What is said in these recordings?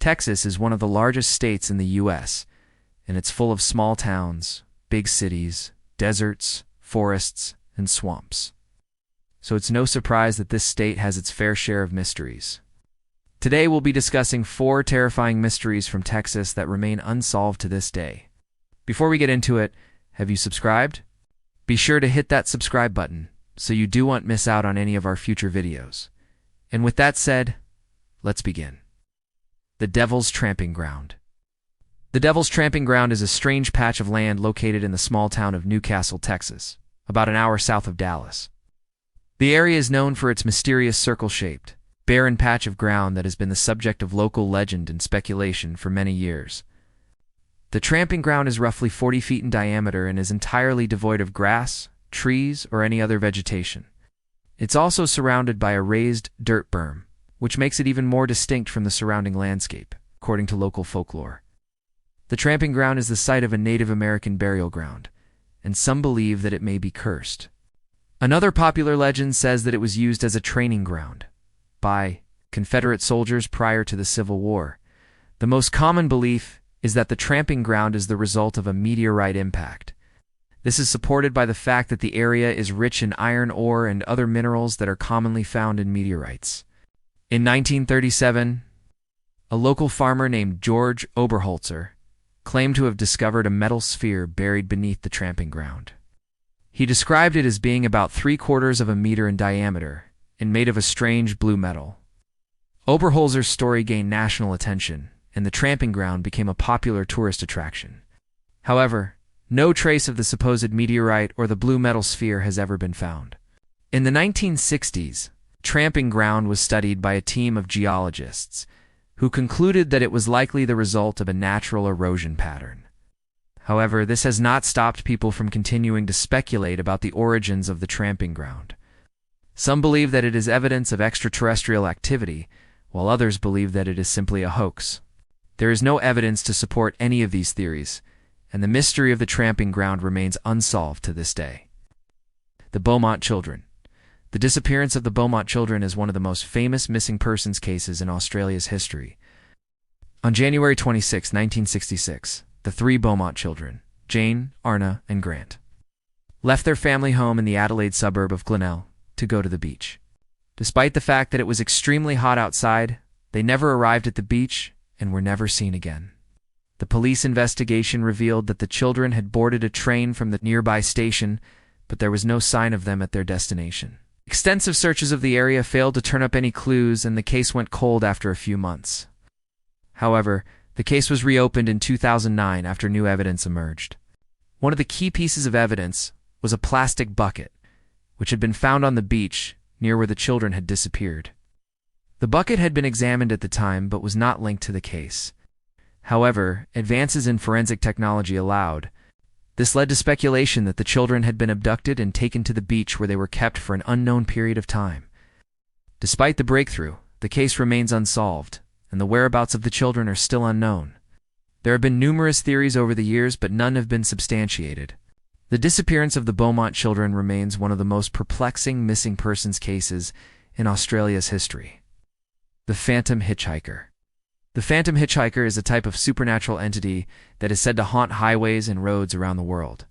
Texas is one of the largest states in the U.S., and it's full of small towns, big cities, deserts, forests, and swamps. So it's no surprise that this state has its fair share of mysteries. Today we'll be discussing 4 terrifying mysteries from Texas that remain unsolved to this day. Before we get into it, have you subscribed? Be sure to hit that subscribe button so you won't miss out on any of our future videos. And with that said, let's begin. The Devil's Tramping Ground. The Devil's Tramping Ground is a strange patch of land located in the small town of Newcastle, Texas, about an hour south of Dallas. The area is known for its mysterious circle-shaped, barren patch of ground that has been the subject of local legend and speculation for many years. The tramping ground is roughly 40 feet in diameter and is entirely devoid of grass, trees, or any other vegetation. It's also surrounded by a raised dirt berm, which makes it even more distinct from the surrounding landscape, according to local folklore. The tramping ground is the site of a Native American burial ground, and some believe that it may be cursed. Another popular legend says that it was used as a training ground by Confederate soldiers prior to the Civil War. The most common belief is that the tramping ground is the result of a meteorite impact. This is supported by the fact that the area is rich in iron ore and other minerals that are commonly found in meteorites. In 1937, a local farmer named George Oberholzer claimed to have discovered a metal sphere buried beneath the tramping ground. He described it as being about 3/4 of a meter in diameter and made of a strange blue metal. Oberholzer's story gained national attention, and the tramping ground became a popular tourist attraction. However, no trace of the supposed meteorite or the blue metal sphere has ever been found. In the 1960s, tramping ground was studied by a team of geologists who concluded that it was likely the result of a natural erosion pattern. However, this has not stopped people from continuing to speculate about the origins of the tramping ground. Some believe that it is evidence of extraterrestrial activity, while others believe that it is simply a hoax. There is no evidence to support any of these theories, and the mystery of the tramping ground remains unsolved to this day. The Beaumont Children. The disappearance of the Beaumont children is one of the most famous missing persons cases in Australia's history. On January 26, 1966, the 3 Beaumont children, Jane, Arna, and Grant, left their family home in the Adelaide suburb of Glenelg to go to the beach. Despite the fact that it was extremely hot outside, they never arrived at the beach and were never seen again. The police investigation revealed that the children had boarded a train from the nearby station, but there was no sign of them at their destination. Extensive searches of the area failed to turn up any clues, and the case went cold after a few months. However, the case was reopened in 2009 after new evidence emerged. One of the key pieces of evidence was a plastic bucket, which had been found on the beach near where the children had disappeared. The bucket had been examined at the time but was not linked to the case. However, advances in forensic technology allowed. This led to speculation that the children had been abducted and taken to the beach where they were kept for an unknown period of time. Despite the breakthrough, the case remains unsolved, and the whereabouts of the children are still unknown. There have been numerous theories over the years, but none have been substantiated. The disappearance of the Beaumont children remains one of the most perplexing missing persons cases in Australia's history. The Phantom Hitchhiker. The Phantom Hitchhiker is a type of supernatural entity that is said to haunt highways and roads around the world.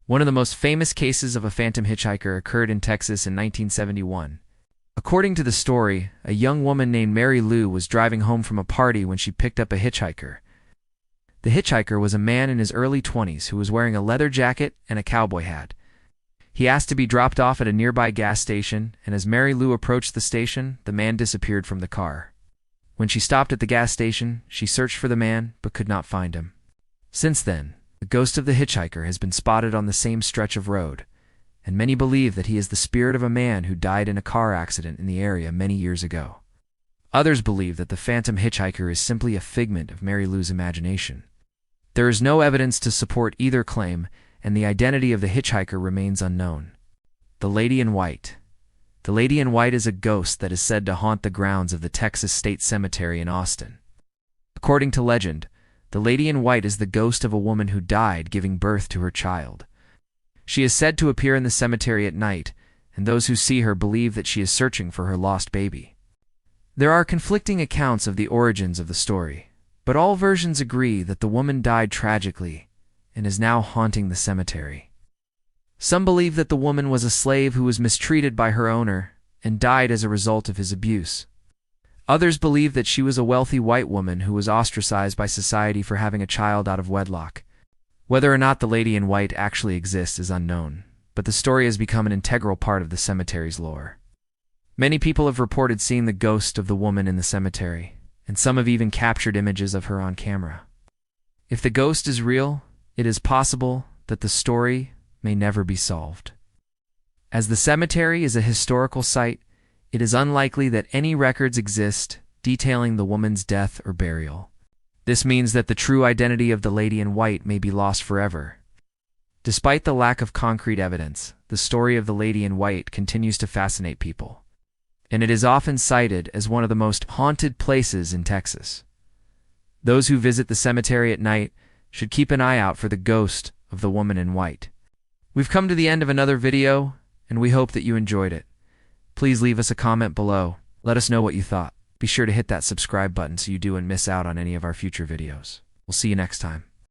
One of the most famous cases of a phantom hitchhiker occurred in Texas in 1971. According to the story, a young woman named Mary Lou was driving home from a party when she picked up a hitchhiker. The hitchhiker was a man in his early 20s who was wearing a leather jacket and a cowboy hat. He asked to be dropped off at a nearby gas station, and as Mary Lou approached the station, the man disappeared from the car. When she stopped at the gas station, she searched for the man but could not find him. Since then, the ghost of the hitchhiker has been spotted on the same stretch of road, and many believe that he is the spirit of a man who died in a car accident in the area many years ago. Others believe that the phantom hitchhiker is simply a figment of Mary Lou's imagination. There is no evidence to support either claim, and the identity of the hitchhiker remains unknown. The Lady in White. The Lady in White is a ghost that is said to haunt the grounds of the Texas State Cemetery in Austin. According to legend, the Lady in White is the ghost of a woman who died giving birth to her child. She is said to appear in the cemetery at night, and those who see her believe that she is searching for her lost baby. There are conflicting accounts of the origins of the story, but all versions agree that the woman died tragically and is now haunting the cemetery. Some believe that the woman was a slave who was mistreated by her owner and died as a result of his abuse. Others believe that she was a wealthy white woman who was ostracized by society for having a child out of wedlock. Whether or not the lady in white actually exists is unknown, but the story has become an integral part of the cemetery's lore. Many people have reported seeing the ghost of the woman in the cemetery, and some have even captured images of her on camera. If the ghost is real, it is possible that the story may never be solved. As the cemetery is a historical site, it is unlikely that any records exist detailing the woman's death or burial. This means that the true identity of the lady in white may be lost forever. Despite the lack of concrete evidence, the story of the lady in white continues to fascinate people, and it is often cited as one of the most haunted places in Texas. Those who visit the cemetery at night should keep an eye out for the ghost of the woman in white. We've come to the end of another video, and we hope that you enjoyed it. Please leave us a comment below. Let us know what you thought. Be sure to hit that subscribe button so you don't miss out on any of our future videos. We'll see you next time.